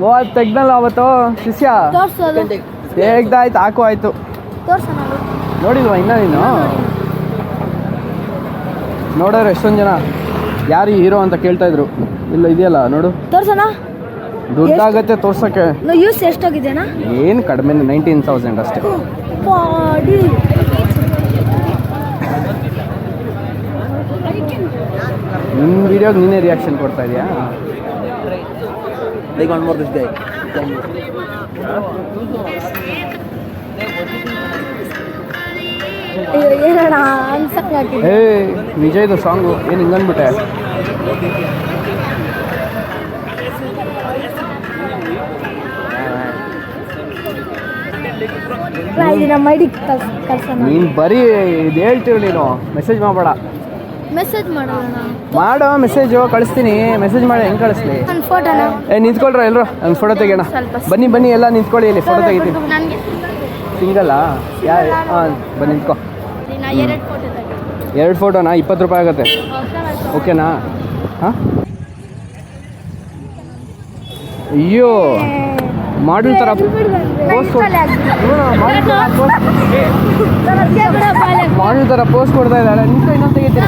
ಓ ಅದು ತೆಗ್ದಲ್ಲ ಅವತ್ತು ಶಿಷ್ಯ ತೆಗ್ದಾಯ್ತು ಹಾಕು ಆಯ್ತು ನೋಡಿಲ್ವಾ ಇನ್ನ ನೀನು ನೋಡೋರು ಎಷ್ಟೊಂದು ಜನ ಯಾರು ಹೀರೋ ಅಂತ ಕೇಳ್ತಾ ಇದ್ರು ಇಲ್ಲ ಇದೆಯಲ್ಲ ನೋಡು ತೋರ್ಸೋಣ ದುಡ್ಡಾಗತ್ತೆ ತೋರ್ಸಕ್ಕೆ ಯೂಸ್ ಎಷ್ಟಾಗಿದೆನಾ ಏನು ಕಡಿಮೆ 19,000 ಅಷ್ಟೇ ನಿಮ್ಮ ವಿಡಿಯೋಗೆ ನೀನೇ ರಿಯಾಕ್ಷನ್ ಕೊಡ್ತಾ ಇದೆಯಾ ಏ ನಿಜ ಇದು ಸಾಂಗು ಏನು ಹಿಂಗನ್ಬಿಟ್ಟೆ ನೀನು ಬರೀ ಇದು ಹೇಳ್ತೀವಿ ನೀನು ಮೆಸೇಜ್ ಮಾಡಬೇಡ ಮೆಸೇಜ್ ಮಾಡೋ ಮೆಸೇಜು ಕಳಿಸ್ತೀನಿ ಮೆಸೇಜ್ ಮಾಡಿ ಹೆಂಗೆ ಕಳಿಸ್ಲಿ ನಿಂತ್ಕೊಳ್ರ ಎಲ್ಲರೂ ನನ್ನ ಫೋಟೋ ತೆಗಿಯೋಣ ಬನ್ನಿ ಎಲ್ಲ ನಿಂತ್ಕೊಳ್ಳಿ ಇಲ್ಲಿ ಫೋಟೋ ತೆಗಿತೀನಿ ಸಿಂಗಲ್ಲಾ ಹಾಂ ಬನ್ನಿ ನಿಂತ್ಕೊ 2 ಫೋಟೋನಾ 20 ರೂಪಾಯಿ ಆಗುತ್ತೆ ಓಕೆನಾ ಹಾಂ ಅಯ್ಯೋ ಮಾಡಲ್ ಥರ ಮಾಡಲ್ ಥರ ಪೋಸ್ಟ್ ಕೊಡ್ತಾ ಇದ್ದಾಳೆ ನಿಂತು ಇನ್ನೊಂದು ತೆಗಿತೀನಿ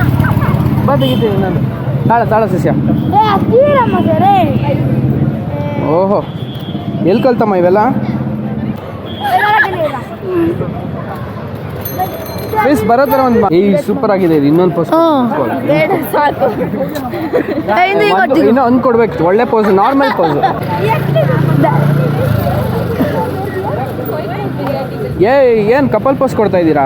ತೆಗಿತೀನಿ ಇನ್ನೊಂದು ತಾಳ ಶಿಷ್ಯ ಓಹೋ ಎಲ್ಲಿ ಕಲ್ತಮ್ಮ ಇವೆಲ್ಲ ಫೇಸ್ ಬರೋ ಥರ ಒಂದು ಸೂಪರ್ ಆಗಿದೆ ಇದು ಇನ್ನೊಂದು ಪೋಸ್ಟ್ ಇನ್ನೂ ಒಂದು ಕೊಡ್ಬೇಕು ಒಳ್ಳೆ ಪೋಸ್ ನಾರ್ಮಲ್ ಪೋಸ್ ಏನು ಕಪಲ್ ಪೋಸ್ ಕೊಡ್ತಾ ಇದ್ದೀರಾ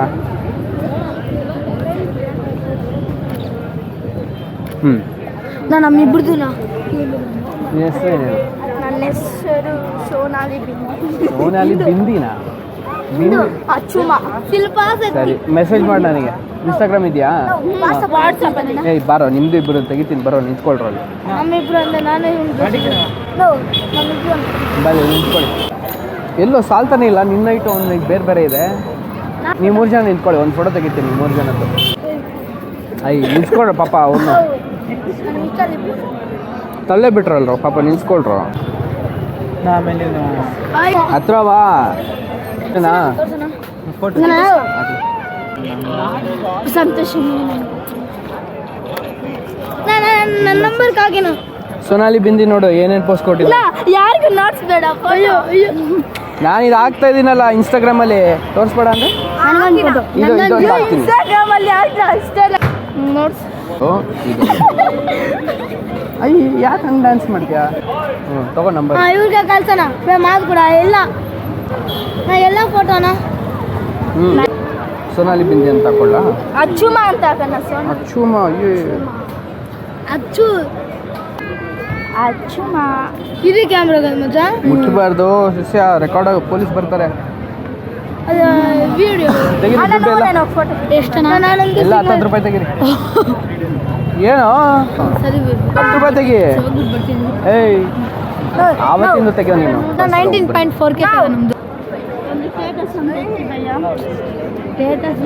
ನಮ್ಮಿಬ್ರದ್ದು ಹೆಸರು ನನ್ನ ಹೆಸರು ಸೋನಾಲಿ ಬಿಂದಿನಾ ಸರಿ ಮೆಸೇಜ್ ಮಾಡಿ ನನಗೆ ಇನ್ಸ್ಟಾಗ್ರಾಮ್ ಇದೆಯಾ ಏಯ್ ಬಾರೋ ನಿಮ್ದು ಇಬ್ಬರು ತೆಗಿತೀನಿ ಬರೋ ನಿಂತ್ಕೊಳ್ರು ಅಲ್ಲಿ ಬನ್ನಿ ನಿಂತ್ಕೊಳ್ಳಿ ಎಲ್ಲೋ ಸಾಲ್ತಾನೆ ಇಲ್ಲ ನಿನ್ನ ಇಟ್ಟು ಒಂದು ಬೇರೆ ಇದೆ ನೀವು 3 ಜನ ನಿಂತ್ಕೊಳ್ಳಿ ಒಂದು ಫೋಟೋ ತೆಗಿತೀನಿ 3 ಜನದ್ದು ನಿಂತ್ಕೊಳ್ರ ಪಾಪ ಅವನು ತಳ್ಳೇ ಬಿಟ್ರಲ್ರು ಪಾಪ ನಿಂತ್ಕೊಳ್ರು ಹತ್ರ ಬಾ ಸಂತೋಷ ನನ್ನ ನಂಬರ್ ಕಾಗೇನು ಸೋನಾಲಿ ಬಿಂದಿ ನೋಡು ಏನೇನು ಪೋಸ್ಟ್ ಕೊಟ್ಟಿಲ್ಲ ಯಾರಿಗೂ ನೋಟ್ಸ್ ಬೇಡ ನಾನು ಇದು ಹಾಕ್ತಾ ಇದ್ದೀನಲ್ಲ ಇನ್ಸ್ಟಾಗ್ರಾಮಲ್ಲಿ ತೋರಿಸ್ಬೇಡ ಅಂದರೆ ನೋಟ್ಸ್ ಅಯ್ಯ ಯಾಕೆ ಹಂಗೆ ಡ್ಯಾನ್ಸ್ ಮಾಡ್ತೀಯಾ ತಗೋ ನಂಬರ್ ಇವ್ರಿಗೆ ಕಳ್ಸೋಣ ಮಾತು ಕೂಡ ಎಲ್ಲ ಫೋಟೋನ ಸೋನಾಲಿ ಬಿಂದಿ ಅಂತ ಹಾಕೊಳ್ಳ ಅಚ್ಚುಮ ಅಂತ ಹಾಕೋಣ ಅಚ್ಚುಮ ಅಚ್ಚುಮ ಇದು ಕ್ಯಾಮ್ರಾಗಳು ಮಜ ಮುಟ್ಟಬಾರ್ದು ಶಿಷ್ಯ ರೆಕಾರ್ಡ್ ಆಗಿ ಪೊಲೀಸ್ ಬರ್ತಾರೆ ವಿಡಿಯೋ ಎಲ್ಲ 10 ರೂಪಾಯಿ ತೆಗೀರಿ ಏನೋ 10 ರೂಪಾಯಿ ತೆಗಿ ಏಯ್ ಆವತ್ತಿಂದ ತೆಗಿಯೋ ನೀನು 19.4K ನಮ್ಮದು ಒಂದು ಸ್ಟೇಟಸ್